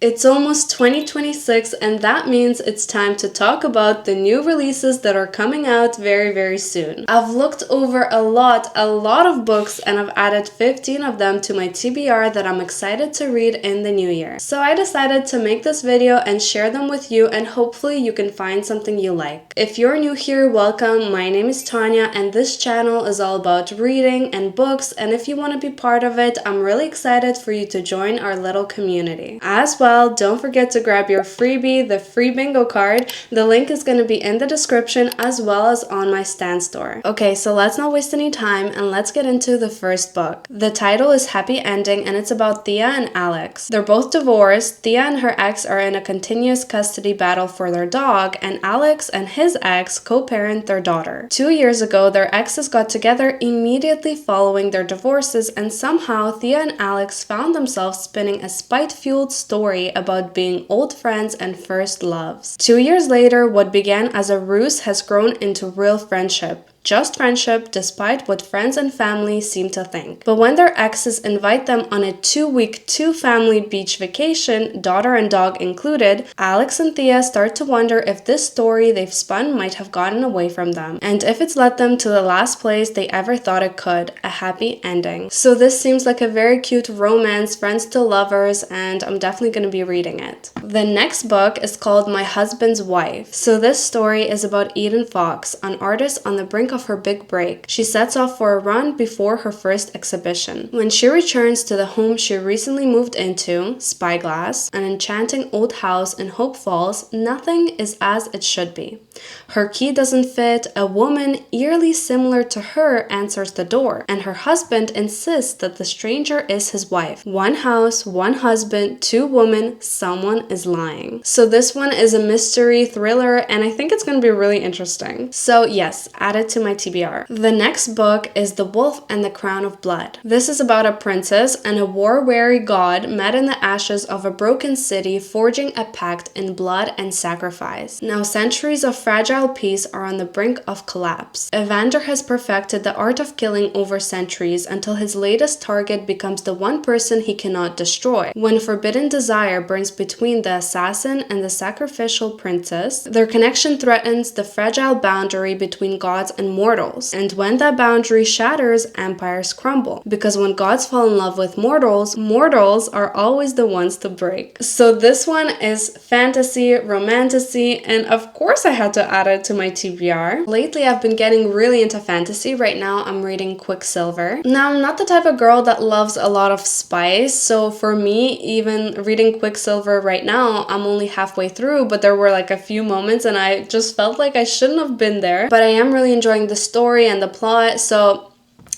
It's almost 2026, and that means it's time to talk about the new releases that are coming out very, very soon. I've looked over a lot of books, and I've added 15 of them to my TBR that I'm excited to read in the new year. So I decided to make this video and share them with you, and hopefully you can find something you like. If you're new here, welcome. My name is Tanya, and this channel is all about reading and books, and if you want to be part of it, I'm really excited for you to join our little community. As well, don't forget to grab your freebie, the free bingo card. The link is going to be in the description as well as on my Stan store. Okay, so let's not waste any time and let's get into the first book. The title is Happy Ending, and it's about Thea and Alex. They're both divorced. Thea and her ex are in a continuous custody battle for their dog, and Alex and his ex co-parent their daughter. 2 years ago, their exes got together immediately following their divorces, and somehow Thea and Alex found themselves spinning a spite-fueled story about being old friends and first loves. 2 years later, what began as a ruse has grown into real friendship. Just friendship, despite what friends and family seem to think. But when their exes invite them on a 2-week, 2-family beach vacation, daughter and dog included, Alex and Thea start to wonder if this story they've spun might have gotten away from them, and if it's led them to the last place they ever thought it could, a happy ending. So this seems like a very cute romance, friends to lovers, and I'm definitely going to be reading it. The next book is called My Husband's Wife. So this story is about Eden Fox, an artist on the brink of her big break. She sets off for a run before her first exhibition. When she returns to the home she recently moved into, Spyglass, an enchanting old house in Hope Falls, nothing is as it should be. Her key doesn't fit, a woman eerily similar to her answers the door, and her husband insists that the stranger is his wife. One house, one husband, 2 women, someone is lying. So this one is a mystery thriller, and I think it's going to be really interesting. So yes, add it to my TBR. The next book is The Wolf and the Crown of Blood. This is about a princess and a war-weary god met in the ashes of a broken city, forging a pact in blood and sacrifice. Now centuries of fragile peace are on the brink of collapse. Evander has perfected the art of killing over centuries until his latest target becomes the one person he cannot destroy. When forbidden desire burns between the assassin and the sacrificial princess, their connection threatens the fragile boundary between gods and mortals. And when that boundary shatters, empires crumble. Because when gods fall in love with mortals, mortals are always the ones to break. So this one is fantasy, romantasy, and of course I had to add it to my TBR. Lately I've been getting really into fantasy. Right now I'm reading Quicksilver. Now I'm not the type of girl that loves a lot of spice, so for me, even reading Quicksilver right now, I'm only halfway through, but there were like a few moments and I just felt like I shouldn't have been there. But I am really enjoying the story and the plot, so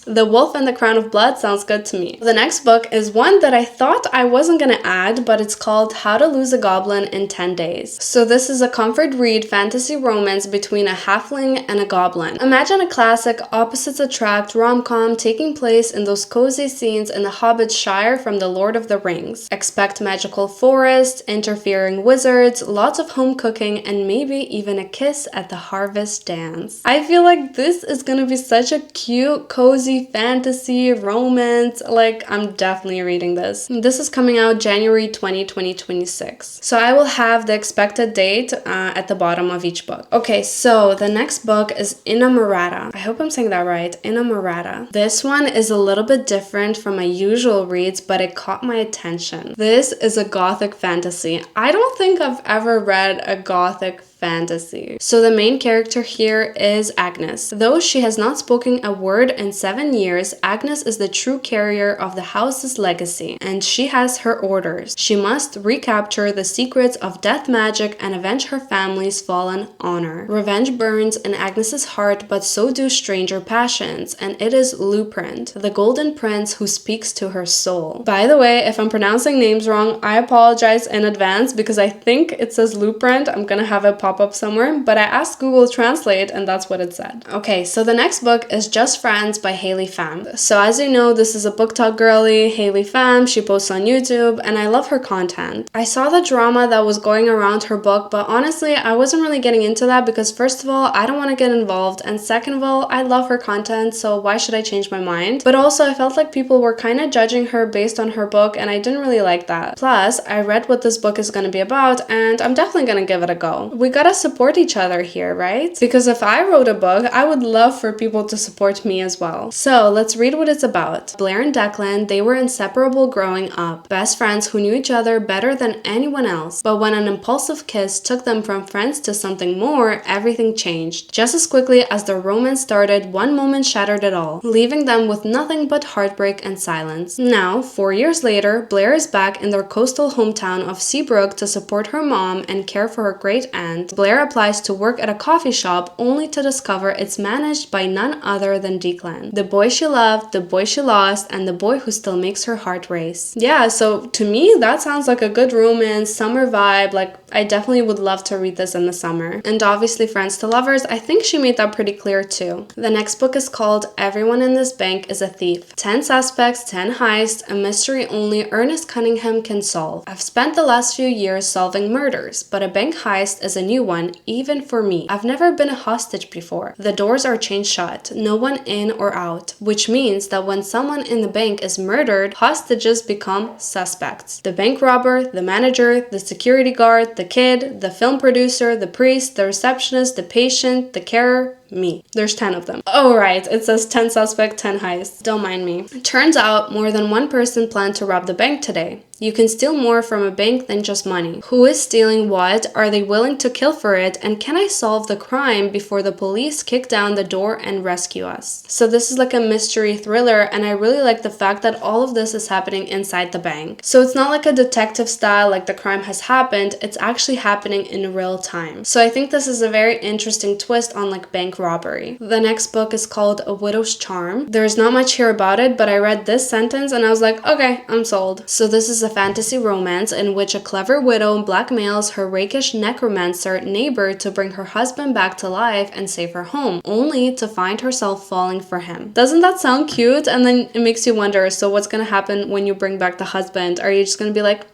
The Wolf and the Crown of Blood sounds good to me. The next book is one that I thought I wasn't gonna add, but it's called How to Lose a Goblin in 10 Days. So this is a comfort read fantasy romance between a halfling and a goblin. Imagine a classic opposites attract rom-com taking place in those cozy scenes in the Hobbit Shire from The Lord of the Rings. Expect magical forests, interfering wizards, lots of home cooking, and maybe even a kiss at the harvest dance. I feel like this is gonna be such a cute, cozy fantasy romance. Like, I'm definitely reading this. This is coming out January 20, 2026. So I will have the expected date at the bottom of each book. Okay, so the next book is Inamorata. I hope I'm saying that right. Inamorata. This one is a little bit different from my usual reads, but it caught my attention. This is a gothic fantasy. I don't think I've ever read a gothic fantasy. So the main character here is Agnes. Though she has not spoken a word in 7 years, Agnes is the true carrier of the house's legacy, and she has her orders. She must recapture the secrets of death magic and avenge her family's fallen honor. Revenge burns in Agnes's heart, but so do stranger passions, and it is Luprand, the golden prince who speaks to her soul. By the way, if I'm pronouncing names wrong, I apologize in advance because I think it says Luprand. I'm gonna have it pop pop up somewhere, but I asked Google Translate and that's what it said. Okay, so the next book is Just Friends by Haley Pham. So as you know, this is a book talk girly, Haley Pham. She posts on YouTube and I love her content. I saw the drama that was going around her book, but honestly, I wasn't really getting into that because first of all, I don't want to get involved, and second of all, I love her content, so why should I change my mind? But also, I felt like people were kind of judging her based on her book, and I didn't really like that. Plus, I read what this book is going to be about, and I'm definitely going to give it a go. We gotta support each other here, right? Because if I wrote a book, I would love for people to support me as well. So let's read what it's about. Blair and Declan, they were inseparable growing up, best friends who knew each other better than anyone else. But when an impulsive kiss took them from friends to something more, everything changed. Just as quickly as their romance started, one moment shattered it all, leaving them with nothing but heartbreak and silence. Now, 4 years later, Blair is back in their coastal hometown of Seabrook to support her mom and care for her great aunt. Blair applies to work at a coffee shop only to discover it's managed by none other than Declan, the boy she loved, the boy she lost, and the boy who still makes her heart race. Yeah, so to me, that sounds like a good romance, summer vibe. Like, I definitely would love to read this in the summer. And obviously, friends to lovers, I think she made that pretty clear too. The next book is called Everyone in This Bank is a Thief. 10 suspects, 10 heists, a mystery only Ernest Cunningham can solve. I've spent the last few years solving murders, but a bank heist is a new one, even for me. I've never been a hostage before. The doors are chained shut, no one in or out, which means that when someone in the bank is murdered, hostages become suspects. The bank robber, the manager, the security guard, the kid, the film producer, the priest, the receptionist, the patient, the carer, me. There's 10 of them. Oh right, it says 10 suspect, 10 heists. Don't mind me. Turns out more than one person planned to rob the bank today. You can steal more from a bank than just money. Who is stealing what? Are they willing to kill for it? And can I solve the crime before the police kick down the door and rescue us? So this is like a mystery thriller, and I really like the fact that all of this is happening inside the bank. So it's not like a detective style, like the crime has happened, it's actually happening in real time. So I think this is a very interesting twist on like bank robbery. The next book is called A Widow's Charm. There's not much here about it, but I read this sentence and I was like, okay, I'm sold. So this is a fantasy romance in which a clever widow blackmails her rakish necromancer neighbor to bring her husband back to life and save her home, only to find herself falling for him. Doesn't that sound cute? And then it makes you wonder, so what's gonna happen when you bring back the husband? Are you just gonna be like,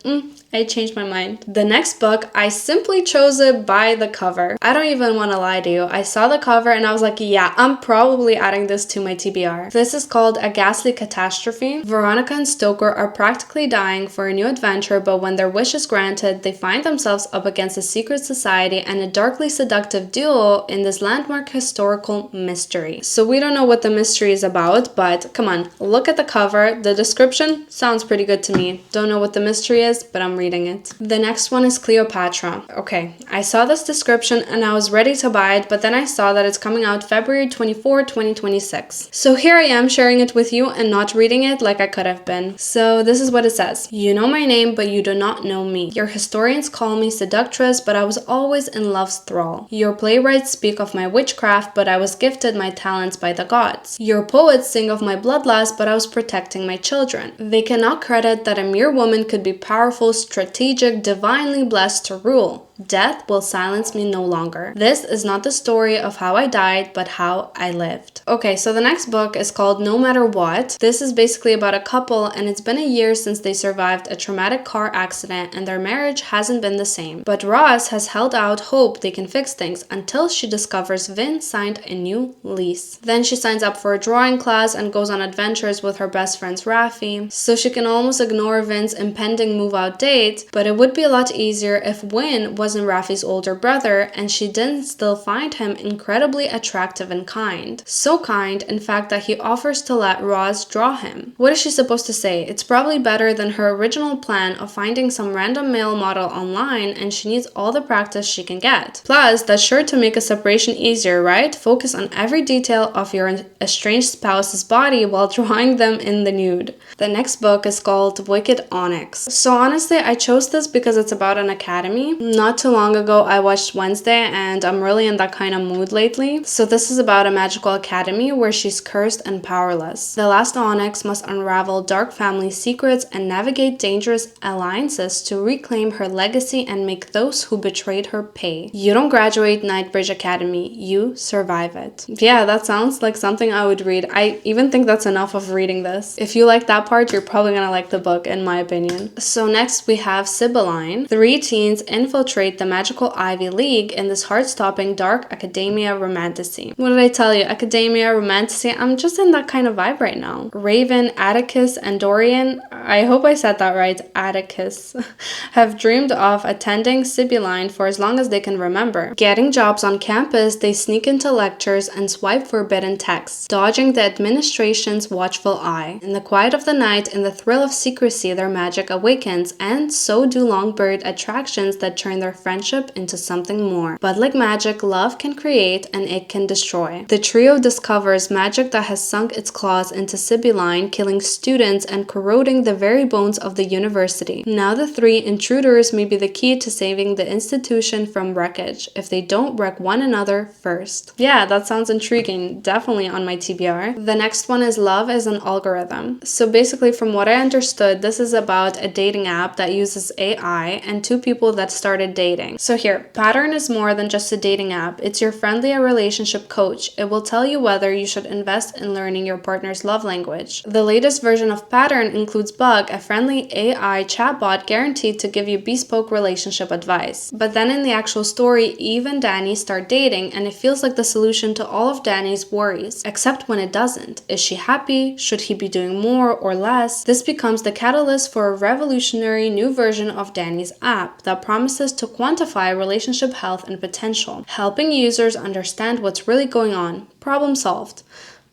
I changed my mind. The next book, I simply chose it by the cover. I don't even want to lie to you. I saw the cover and I was like, yeah, I'm probably adding this to my TBR. This is called A Ghastly Catastrophe. Veronica and Stoker are practically dying for a new adventure, but when their wish is granted, they find themselves up against a secret society and a darkly seductive duo in this landmark historical mystery. So we don't know what the mystery is about, but come on, look at the cover. The description sounds pretty good to me. Don't know what the mystery is, but I'm reading it. The next one is Cleopatra. Okay, I saw this description and I was ready to buy it, but then I saw that it's coming out February 24, 2026. So here I am sharing it with you and not reading it like I could have been. So this is what it says. You know my name, but you do not know me. Your historians call me seductress, but I was always in love's thrall. Your playwrights speak of my witchcraft, but I was gifted my talents by the gods. Your poets sing of my bloodlust, but I was protecting my children. They cannot credit that a mere woman could be powerful, strategic, divinely blessed to rule. Death will silence me no longer. This is not the story of how I died, but how I lived. Okay, so the next book is called No Matter What. This is basically about a couple, and it's been a year since they survived a traumatic car accident and their marriage hasn't been the same. But Roz has held out hope they can fix things until she discovers Vin signed a new lease. Then she signs up for a drawing class and goes on adventures with her best friends Raffi, so she can almost ignore Vin's impending move-out date, but it would be a lot easier if Win wasn't Raffi's older brother and she didn't still find him incredibly attractive and kind. So kind, in fact, that he offers to let Roz draw him. What is she supposed to say? It's probably better than her original plan of finding some random male model online, and she needs all the practice she can get. Plus, that's sure to make a separation easier, right? Focus on every detail of your estranged spouse's body while drawing them in the nude. The next book is called Wicked Onyx. So honestly, I chose this because it's about an academy, not not too long ago, I watched Wednesday, and I'm really in that kind of mood lately. So this is about a magical academy where she's cursed and powerless. The last Onyx must unravel dark family secrets and navigate dangerous alliances to reclaim her legacy and make those who betrayed her pay. You don't graduate Nightbridge Academy, you survive it. Yeah, that sounds like something I would read. I even think that's enough of reading this. If you like that part, you're probably gonna like the book, in my opinion. So next we have Sibylline. 3 teens infiltrate the magical Ivy League in this heart-stopping dark academia romantasy. What did I tell you? Academia romantasy? I'm just in that kind of vibe right now. Raven, Atticus, and Dorian, I hope I said that right, Atticus, have dreamed of attending Sibylline for as long as they can remember. Getting jobs on campus, they sneak into lectures and swipe forbidden texts, dodging the administration's watchful eye. In the quiet of the night, in the thrill of secrecy, their magic awakens, and so do long-buried attractions that turn their friendship into something more. But like magic, love can create and it can destroy. The trio discovers magic that has sunk its claws into Sibylline, killing students and corroding the very bones of the university. Now the 3 intruders may be the key to saving the institution from wreckage, if they don't wreck one another first. Yeah, that sounds intriguing. Definitely on my TBR. The next one is Love is an Algorithm. So basically, from what I understood, this is about a dating app that uses AI and 2 people that started dating. So here, Pattern is more than just a dating app. It's your friendly relationship coach. It will tell you whether you should invest in learning your partner's love language. The latest version of Pattern includes Bug, a friendly AI chatbot guaranteed to give you bespoke relationship advice. But then in the actual story, Eve and Danny start dating, and it feels like the solution to all of Danny's worries, except when it doesn't. Is she happy? Should he be doing more or less? This becomes the catalyst for a revolutionary new version of Danny's app that promises to quantify relationship health and potential, helping users understand what's really going on. Problem solved.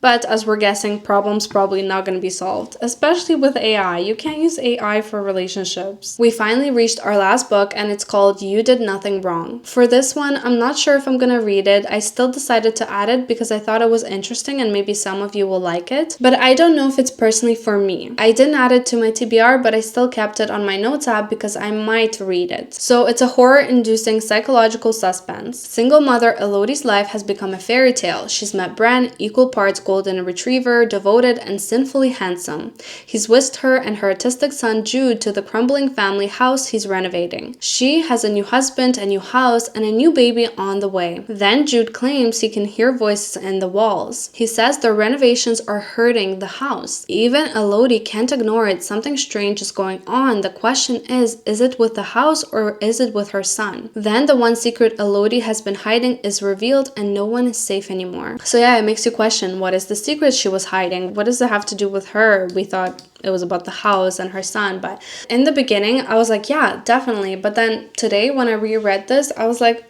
But as we're guessing, problems probably not going to be solved, especially with AI. You can't use AI for relationships. We finally reached our last book, and it's called You Did Nothing Wrong. For this one, I'm not sure if I'm going to read it. I still decided to add it because I thought it was interesting and maybe some of you will like it. But I don't know if it's personally for me. I didn't add it to my TBR, but I still kept it on my notes app because I might read it. So it's a horror-inducing psychological suspense. Single mother Elodie's life has become a fairy tale. She's met Bran, equal parts golden retriever, devoted and sinfully handsome. He's whisked her and her autistic son Jude to the crumbling family house he's renovating. She has a new husband, a new house, and a new baby on the way. Then Jude claims he can hear voices in the walls. He says the renovations are hurting the house. Even Elodie can't ignore it. Something strange is going on. The question is it with the house or is it with her son? Then the one secret Elodie has been hiding is revealed and no one is safe anymore. So yeah, it makes you question, what is the secret she was hiding? What does it have to do with her? We thought it was about the house and her son, but in the beginning I was like, yeah, definitely. But then today when I reread this, I was like,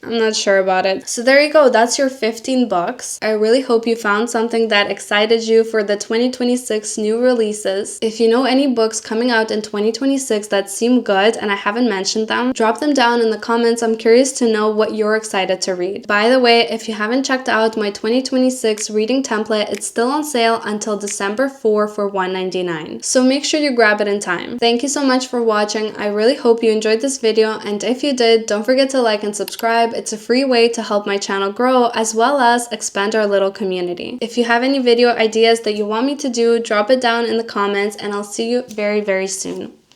I'm not sure about it. So there you go. That's your 15 books. I really hope you found something that excited you for the 2026 new releases. If you know any books coming out in 2026 that seem good and I haven't mentioned them, drop them down in the comments. I'm curious to know what you're excited to read. By the way, if you haven't checked out my 2026 reading template, it's still on sale until December 4 for $1.99. So make sure you grab it in time. Thank you so much for watching. I really hope you enjoyed this video, and if you did, don't forget to like and subscribe. It's a free way to help my channel grow as well as expand our little community. If you have any video ideas that you want me to do, drop it down in the comments and I'll see you very, very soon.